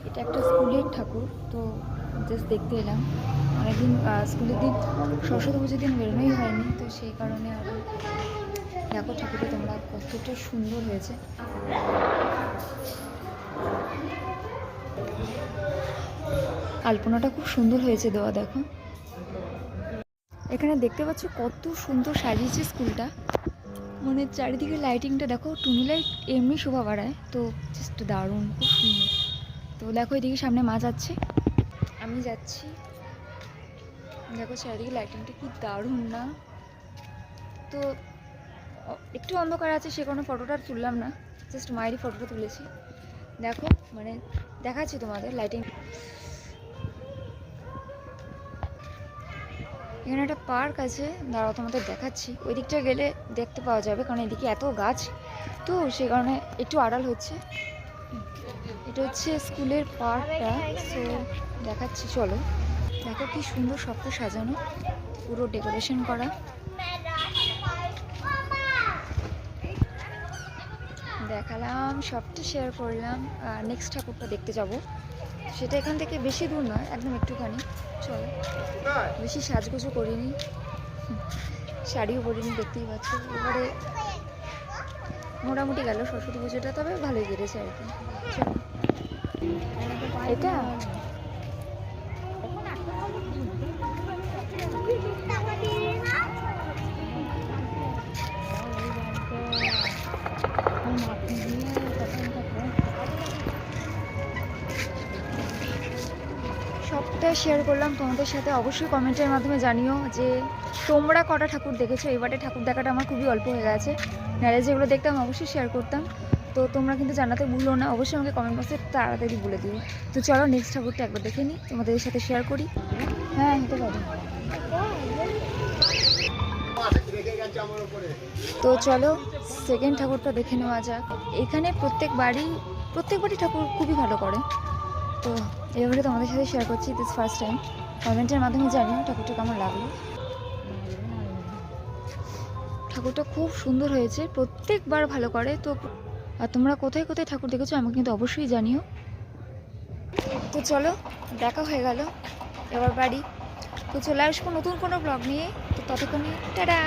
এটা একটা স্কুলের ঠাকুর, তো জাস্ট দেখতে এলাম। অনেকদিন স্কুলের দিন সরস্বতী পুজোর দিন বেরোনোই হয়নি, তো সেই কারণে আরও দেখো ঠাকুরটা তোমরা কতটা সুন্দর হয়েছে। আলপনাটা খুব সুন্দর হয়েছে দেওয়া, দেখো এখানে দেখতে পাচ্ছ কত সুন্দর সাজিয়েছে স্কুলটা। মানে চারিদিকে লাইটিংটা দেখো, টুনি লাইট এমনি শোভা বাড়ায়, তো জাস্ট দারুণ, খুব সুন্দর। তো দেখো এদিকে সামনে মা যাচ্ছে, আমি যাচ্ছি। দেখো চারিদিকে লাইটিংটা কি দারুণ না। তো একটু অন্ধকার আছে, সে কোনো ফটোটা তুললাম না, জাস্ট মায়েরই ফটোটা তুলেছি। দেখো মানে দেখাচ্ছি তোমাদের লাইটিং। এখানে একটা পার্ক আছে, দাঁড়াও তোমাদের দেখাচ্ছি। ওই দিকটা গেলে দেখতে পাওয়া যাবে, কারণ এদিকে এত গাছ, তো সে কারণে একটু আড়াল হচ্ছে। এটা হচ্ছে স্কুলের পার্কটা, সো দেখাচ্ছি চলো। দেখো কি সুন্দর সবটা সাজানো, পুরো ডেকোরেশন করা। দেখালাম, সবটা শেয়ার করলাম। নেক্সট ঠাকুরটা দেখতে যাব, সেটা এখান থেকে বেশি দূর নয়, একদম একটুখানি। চলো, বেশি সাজগোজও করিনি, শাড়িও পরিনি, দেখতেই পাচ্ছ। এবারে মোটামুটি গেল সরস্বতী পুজোটা, তবে ভালোই কেটেছে আর কি। চলো, এটা সবটা শেয়ার করলাম তোমাদের সাথে। অবশ্যই কমেন্টের মাধ্যমে জানিও যে তোমরা কটা ঠাকুর দেখেছো। এবারে ঠাকুর দেখাটা আমার খুবই অল্প হয়ে গেছে, নাহলে যেগুলো দেখতাম অবশ্যই শেয়ার করতাম। তো তোমরা কিন্তু জানাতে ভুলো না, অবশ্যই আমাকে কমেন্ট বক্সে তাড়াতাড়ি বলে দিও। তো চলো নেক্সট ঠাকুরটা একবার দেখে নিই, তোমাদের সাথে শেয়ার করি। হ্যাঁ, হতে পারে। তো চলো সেকেন্ড ঠাকুরটা দেখে নেওয়া যাক। এখানে প্রত্যেক বাড়ি ঠাকুর খুবই ভালো করে, তো এবারে তোমাদের সাথে শেয়ার করছি, দিস ফার্স্ট টাইম। কমেন্টের মাধ্যমে জানিও ঠাকুরটা কেমন লাগলো। ঠাকুরটা খুব সুন্দর হয়েছে, প্রত্যেকবার ভালো করে। তো আর তোমরা কোথায় কোথায় ঠাকুর দেখেছো আমাকে কিন্তু অবশ্যই জানিও। তো চলো, দেখা হয়ে গেল, এবার বাড়ি। তো চলে আসবো নতুন কোনো ব্লগ নিয়ে, তো ততক্ষণে টাটা।